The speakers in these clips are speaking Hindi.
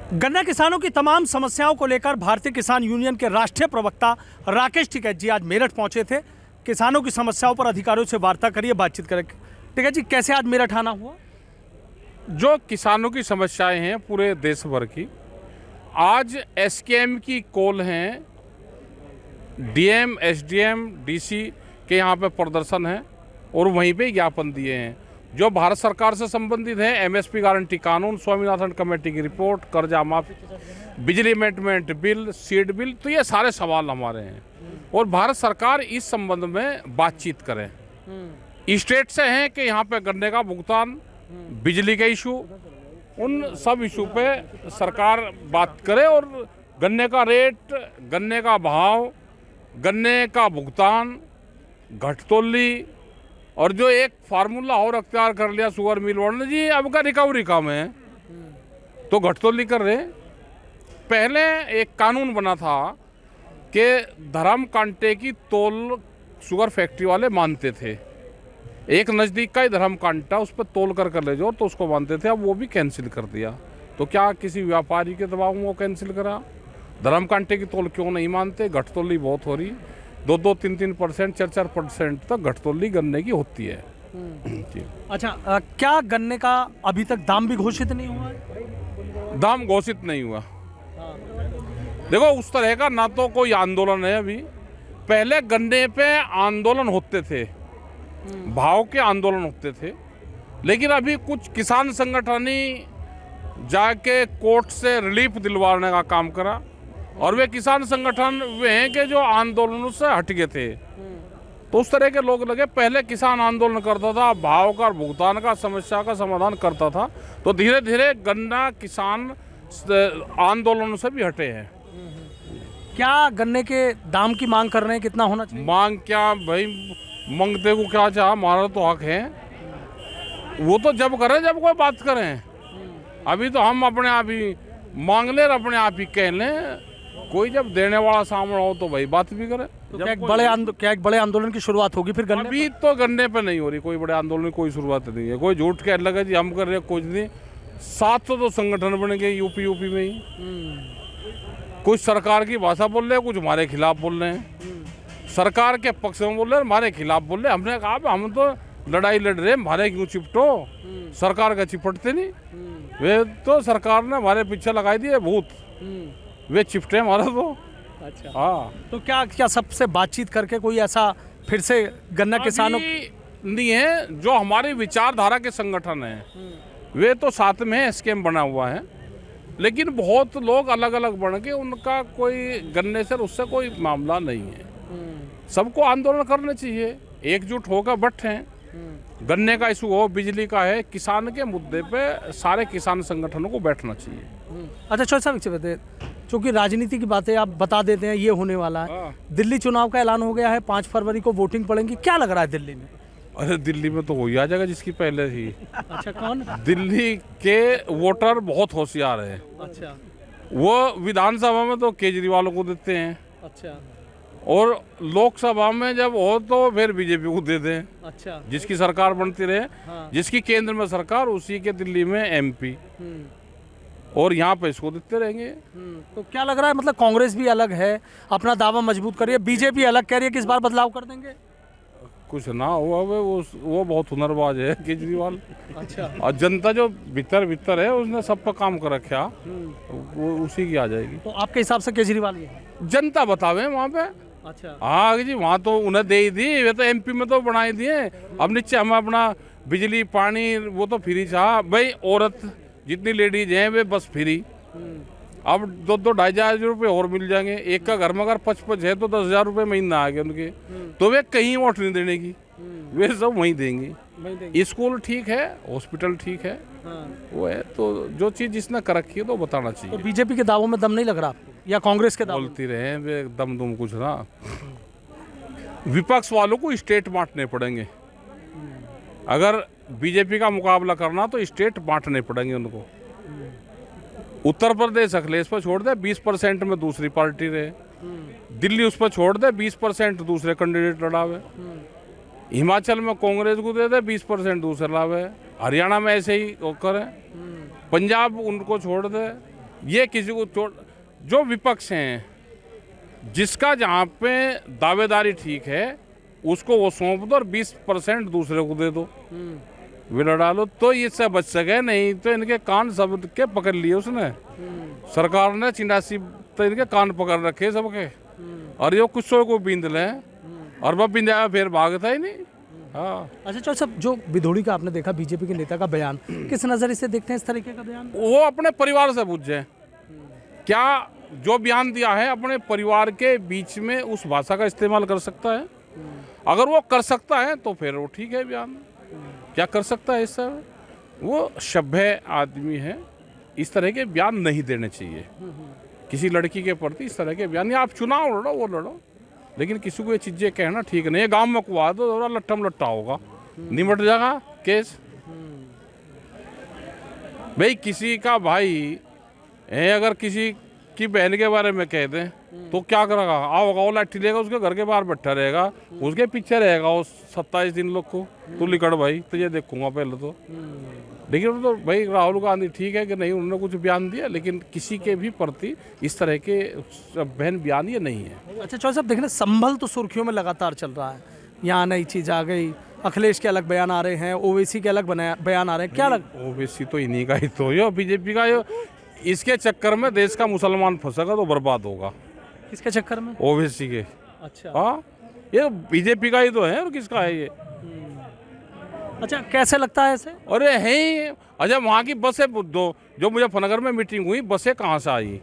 गन्ना किसानों की तमाम समस्याओं को लेकर भारतीय किसान यूनियन के राष्ट्रीय प्रवक्ता राकेश टिकैत जी आज मेरठ पहुंचे थे। किसानों की समस्याओं पर अधिकारियों से वार्ता करिए, बातचीत करें। टिकैत जी, कैसे आज मेरठ आना हुआ? जो किसानों की समस्याएं हैं पूरे देश भर की, आज एसकेएम की कॉल हैं, डीएम, एसडीएम, डीसी के यहाँ पे प्रदर्शन है और वहीं पे ज्ञापन दिए हैं। जो भारत सरकार से संबंधित है, एमएसपी गारंटी कानून, स्वामीनाथन कमेटी की रिपोर्ट, कर्जा माफी, बिजली अमेंडमेंट बिल, सीड बिल, तो ये सारे सवाल हमारे हैं और भारत सरकार इस संबंध में बातचीत करे। स्टेट से हैं कि यहाँ पे गन्ने का भुगतान, बिजली के इशू, उन सब इशू पे सरकार बात करे और गन्ने का रेट, गन्ने का भाव, गन्ने का भुगतान, घटतोली और जो एक फार्मूला और अख्तियार कर लिया शुगर मिल वालों ने, जी अब का रिकवरी कम है तो घटतोली कर रहे। पहले एक कानून बना था कि धर्म कांटे की तोल शुगर फैक्ट्री वाले मानते थे, एक नज़दीक का ही धर्म कांटा उस पर तोल कर ले जाओ तो उसको मानते थे। अब वो भी कैंसिल कर दिया। तो क्या किसी व्यापारी के दबाव में वो कैंसिल करा? धर्म कांटे की तोल क्यों नहीं मानते? घटतोली बहुत हो रही, 2-2, 3-3%, 4-4% तक घटतोली गन्ने की होती है। अच्छा, क्या गन्ने का अभी तक दाम भी घोषित नहीं हुआ है? दाम घोषित नहीं हुआ। देखो, उस तरह का ना तो कोई आंदोलन है अभी। पहले गन्ने पे आंदोलन होते थे, भाव के आंदोलन होते थे, लेकिन अभी कुछ किसान संगठन ही जाके कोर्ट से रिलीफ दिलवाने का काम करा और वे किसान संगठन वे हैं कि जो आंदोलनों से हट गए थे। तो उस तरह के लोग लगे। पहले किसान आंदोलन करता था, भाव का, भुगतान का, समस्या का समाधान करता था, तो धीरे धीरे गन्ना किसान आंदोलनों से भी हटे हैं। क्या गन्ने के दाम की मांग कर रहे हैं? कितना होना चाहिए? मांग क्या भाई, मांगते को क्या चाह, हमारा तो हक है। वो तो जब करें जब कोई बात करें। अभी तो हम अपने आप ही मांग लें, अपने आप ही कह लें। कोई जब देने वाला सामने हो तो भाई बात भी करे। तो क्या एक बड़े आंदोलन की शुरुआत होगी फिर गन्ने? अभी तो गन्ने पे नहीं हो रही कोई बड़े आंदोलन की कोई शुरुआत नहीं है। कोई झूठ कह लगा जी हम कर रहे हैं, कुछ नहीं। 700 तो संगठन बन गए यूपी में ही। कुछ सरकार की भाषा बोल रहे हैं, कुछ हमारे खिलाफ बोल रहे हैं। सरकार के पक्ष में बोल रहे हैं, हमारे खिलाफ बोल रहे हैं। हमने कहा हम तो लड़ाई लड़ रहे हैं, हमारे क्यों चिपटो? सरकार का चिपटते नहीं। वे तो सरकार ने हमारे पीछे लगाई दिए भूत, वे चिपटे हमारा तो। अच्छा, हाँ। तो क्या सबसे बातचीत करके कोई ऐसा फिर से गन्ना किसानों नहीं है? जो हमारी विचारधारा के संगठन हैं वे तो साथ में एसकेएम बना हुआ है, लेकिन बहुत लोग अलग अलग बन के, उनका कोई गन्ने से उससे कोई मामला नहीं है। सबको आंदोलन करने चाहिए, एकजुट होकर बैठें। गन्ने का इशू हो, बिजली का है, किसान के मुद्दे पे सारे किसान संगठनों को बैठना चाहिए। अच्छा, चौधरी साहब, चूँकि राजनीति की बातें आप बता देते हैं, ये होने वाला है। दिल्ली चुनाव का ऐलान हो गया है, 5 फरवरी को वोटिंग पड़ेगी। क्या लग रहा है दिल्ली में? अरे दिल्ली में तो हो ही आ जाएगा जिसकी पहले थी। अच्छा, कौन? दिल्ली के वोटर बहुत होशियार है। अच्छा, वो विधानसभा में तो केजरीवाल को देते हैं। अच्छा, और लोकसभा में जब हो तो फिर बीजेपी को दे दें। अच्छा, जिसकी सरकार बनती रहे। हाँ। जिसकी केंद्र में सरकार, उसी के दिल्ली में एमपी, और यहाँ पे इसको देते रहेंगे। तो क्या लग रहा है, मतलब कांग्रेस भी अलग है, अपना दावा मजबूत करिए, बीजेपी अलग कह रही है कि इस बार बदलाव कर देंगे? कुछ ना हुआ, वो बहुत हुनरबाज है केजरीवाल। अच्छा, और जनता जो भीतर है उसने सब पर काम कर रखा, वो उसी की आ जाएगी। तो आपके हिसाब से केजरीवाल ये है? जनता बतावे वहाँ पे। अच्छा, हाँ जी, वहाँ तो उन्हें दे ही दी, वे तो एमपी में तो बनाई दिए। अब नीचे हम अपना बिजली पानी वो तो फ्री चाह भाई। औरत जितनी लेडीज हैं वे बस फ्री। अब 2-2, 2,500 रुपये और मिल जाएंगे। एक का घर में अगर 55 है तो 10,000 रुपये महीना आ गए उनके। तो वे कहीं वोट नहीं देने की, वे सब वहीं देंगे। स्कूल ठीक है, हॉस्पिटल ठीक है। हाँ। वो है तो जो चीज़ जिसने कर रखी है तो बताना चाहिए। तो बीजेपी के दावों में दम नहीं लग रहा आपको, या कांग्रेस के दावों? बोलती रहे वे दम दुम कुछ ना। विपक्ष वालों को स्टेट बांटने पड़ेंगे। अगर बीजेपी का मुकाबला करना तो स्टेट बांटने पड़ेंगे उनको। उत्तर प्रदेश अखिलेश पर छोड़ दे, 20% में दूसरी पार्टी रहे। दिल्ली उस पर छोड़ दे, 20% दूसरे कैंडिडेट लड़ावे। हिमाचल में कांग्रेस को दे दे, 20% दूसरे लावे। हरियाणा में ऐसे ही करे। पंजाब उनको छोड़ दे, ये किसी को जो विपक्ष हैं, जिसका जहाँ पे दावेदारी ठीक है उसको वो सौंप दो और 20% दूसरे को दे दो, विला डालो, तो इससे बच सके। नहीं तो इनके कान सब के पकड़ लिए उसने, सरकार ने 84 तो इनके कान पकड़ रखे सबके, और ये कुछ सौ को बींद लें और वह बिंदाया फिर भागता ही नहीं। हाँ, अच्छा चौधरी साहब, जो बिधोड़ी का आपने देखा बीजेपी के नेता का बयान, किस नज़रिए से देखते हैं इस तरीके का बयान? वो अपने परिवार से पूछे, क्या जो बयान दिया है अपने परिवार के बीच में उस भाषा का इस्तेमाल कर सकता है? अगर वो कर सकता है तो फिर वो ठीक है बयान, क्या कर सकता है इससे? वो सभ्य आदमी है, इस तरह के बयान नहीं देने चाहिए किसी लड़की के प्रति। इस तरह के बयान, आप चुनाव लड़ो वो लड़ो, लेकिन किसी को ये चीज़ें कहना ठीक नहीं है। गांव में कुआ दो, लट्ठम लट्टा होगा, निमट जाएगा केस। भाई किसी का भाई है, अगर किसी की बहन के बारे में कह दें तो क्या करेगा? आओगा वो लाठी लेगा, उसके घर के बाहर बैठा रहेगा, उसके पीछे रहेगा वो 27 दिन लोग को, तू लिकड़ भाई तो ये देखूंगा पहले तो। लेकिन तो भाई राहुल गांधी ठीक है कि नहीं, उन्होंने कुछ बयान दिया, लेकिन किसी के भी प्रति इस तरह के बहन बयान ये नहीं है। अच्छा चौधरी साहब, देखना संभल तो सुर्खियों में लगातार चल रहा है, यहाँ नई चीज़ आ गई, अखिलेश के अलग बयान आ रहे हैं, ओवैसी के अलग बयान आ रहे हैं, क्या लग? ओवैसी तो इन्हीं का ही तो, यो बीजेपी का, यो इसके चक्कर में देश का मुसलमान फंसेगा तो बर्बाद होगा। किसके चक्कर में? ओवैसी के। अच्छा, हाँ, ये बीजेपी का ही तो है, और किसका है ये? अच्छा कैसे लगता है ऐसे? अरे है ही। अच्छा वहाँ की बसें दो, जो मुजफ्फरनगर में मीटिंग हुई, बसें कहाँ से आई?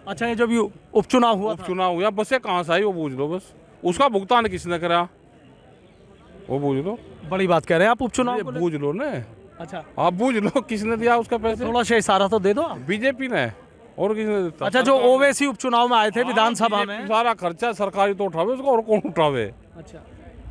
अच्छा ये जब ये उपचुनाव हुआ था, उपचुनाव हुआ, बसें कहाँ से आई वो पूछ लो बस। उसका भुगतान किसने करा वो पूछ लो। बड़ी बात कह रहे हैं आप उपचुनाव को पूछ लो ना, अच्छा आप पूछ लो किसने दिया उसका पैसे। थोड़ा सा इशारा तो दे दो आप। बीजेपी ने, और किसने देता? अच्छा जो ओवैसी उपचुनाव में आए थे विधानसभा में, सारा खर्चा सरकारी तो उठावे उसको, और कौन उठावे? अच्छा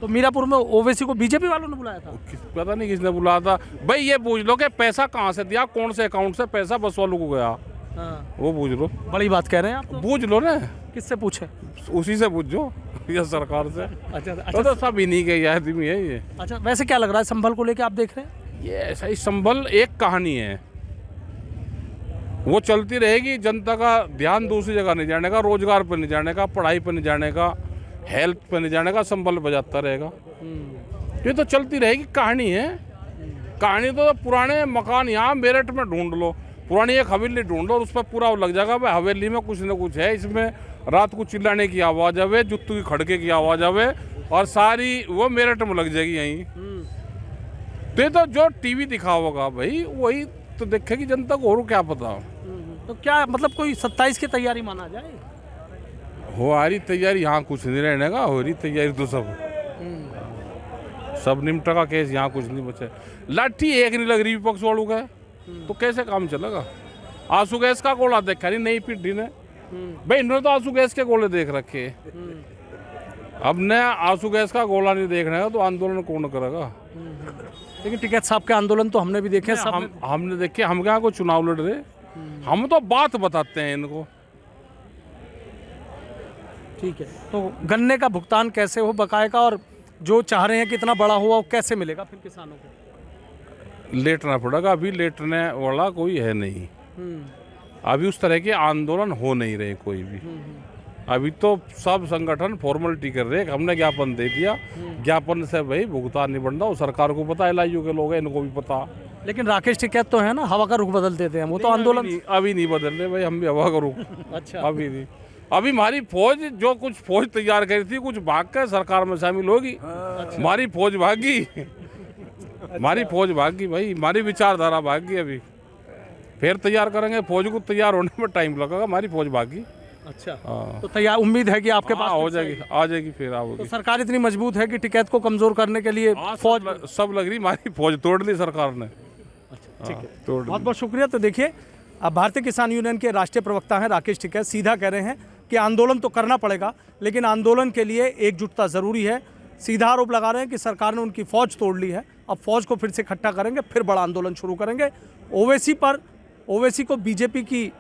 तो मीरापुर में ओवैसी को बीजेपी वालों ने बुलाया था? पता नहीं किसने बुलाया था भाई। ये पूछ लो कि पैसा कहाँ से दिया, कौन से अकाउंट से पैसा बस वालों को गया, हाँ। वो पूछ लो। बड़ी बात कह रहे हैं आप तो। पूछ लो ना, किससे पूछे? उसी से पूछो या सरकार से। अच्छा तो सब इन्हीं के आदमी है ये। अच्छा वैसे क्या लग रहा है संभल को लेके आप देख रहे हैं? ये ऐसा ही संभल एक कहानी है, वो चलती रहेगी। जनता का ध्यान दूसरी जगह नहीं जाने का, रोजगार पर नहीं जाने का, पढ़ाई पर नहीं जाने का, हेल्थ पर नहीं जाने का, संभल बजाता रहेगा। ये तो चलती रहेगी कहानी है। कहानी तो पुराने मकान यहाँ मेरठ में ढूंढ लो, पुरानी एक हवेली ढूंढ लो और उस पर पूरा लग जाएगा भाई हवेली में कुछ ना कुछ है, इसमें रात को चिल्लाने की आवाज़ आवे, जुत्तू की खड़के की आवाज़ आवे, और सारी वो मेरठ में लग जाएगी यहीं। तो जो टीवी दिखाओगा भाई वही तो देखेगी जनता को, और क्या पता। तो क्या मतलब कोई 27 की तैयारी माना जाए? हो रही तैयारी यहाँ कुछ नहीं रहने का, हो रही तैयारी तो सब निमटा का केस, यहाँ कुछ नहीं बचे। लाठी एक नहीं लग रही विपक्ष वालों का, तो कैसे काम चलेगा? आंसू गैस का गोला देखा नहीं नई पीढ़ी ने भाई, इन्होंने तो आंसू गैस के गोले देख रखे। अब न आंसू गैस का गोला नहीं देखने का तो आंदोलन कौन करेगा? लेकिन टिकैत साहब के आंदोलन तो हमने भी देखे, हमने देखे। हम क्या को चुनाव लड़ रहे, हम तो बात बताते हैं इनको। ठीक है, तो गन्ने का भुगतान कैसे हो बकाये का, और जो चाह रहे हैं कि इतना बड़ा हुआ वो कैसे मिलेगा फिर किसानों को? लेटना पड़ेगा, अभी लेटने वाला कोई है नहीं। अभी उस तरह के आंदोलन हो नहीं रहे कोई भी। अभी तो सब संगठन फॉर्मेलिटी कर रहे हैं, हमने ज्ञापन दे दिया, ज्ञापन से भाई भुगतान नहीं बन रहा। वो सरकार को पता है, LIU के लोग हैं, इनको भी पता। लेकिन राकेश टिकैत तो है ना, हवा का रुख बदल देते हैं वो तो आंदोलन अभी नहीं बदल रहे भाई, हम भी हवा का रुख अच्छा अभी नहीं। अभी हमारी फौज जो कुछ फौज तैयार करी थी, कुछ भाग कर सरकार में शामिल होगी। हमारी फौज भागी, हमारी फौज भागी भाई, हमारी विचारधारा भागी। अभी फिर तैयार करेंगे, फौज को तैयार होने में टाइम लगेगा, हमारी फौज भागी। अच्छा तो तैयार उम्मीद है कि आपके पास हो जाएगी, आ जाएगी, फिर आओगी। तो सरकार इतनी मजबूत है कि टिकैत को कमजोर करने के लिए फौज सब लग रही, हमारी फौज तोड़ ली सरकार ने। अच्छा ठीक है, तोड़ बहुत बहुत शुक्रिया। तो देखिए, अब भारतीय किसान यूनियन के राष्ट्रीय प्रवक्ता हैं राकेश टिकैत, सीधा कह रहे हैं कि आंदोलन तो करना पड़ेगा, लेकिन आंदोलन के लिए एकजुटता ज़रूरी है। सीधा आरोप लगा रहे हैं कि सरकार ने उनकी फ़ौज तोड़ ली है, अब फ़ौज को फिर से इकट्ठा करेंगे, फिर बड़ा आंदोलन शुरू करेंगे। ओवैसी को बीजेपी की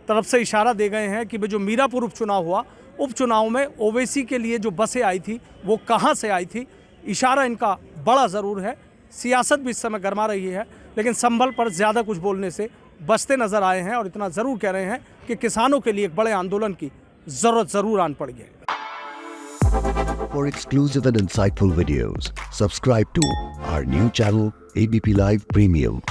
तरफ से इशारा दे गए हैं कि जो मीरापुर उपचुनाव हुआ, उपचुनाव में ओवैसी के लिए जो बसें आई थी वो कहाँ से आई थी, इशारा इनका बड़ा ज़रूर है। सियासत भी इस समय गर्मा रही है, लेकिन संभल पर ज़्यादा कुछ बोलने से बसते नजर आए हैं और इतना ज़रूर कह रहे हैं कि किसानों के लिए एक बड़े आंदोलन की ज़रूरत ज़रूर आन पड़ी है। For exclusive and insightful videos, subscribe to our new channel ABP Live Premium.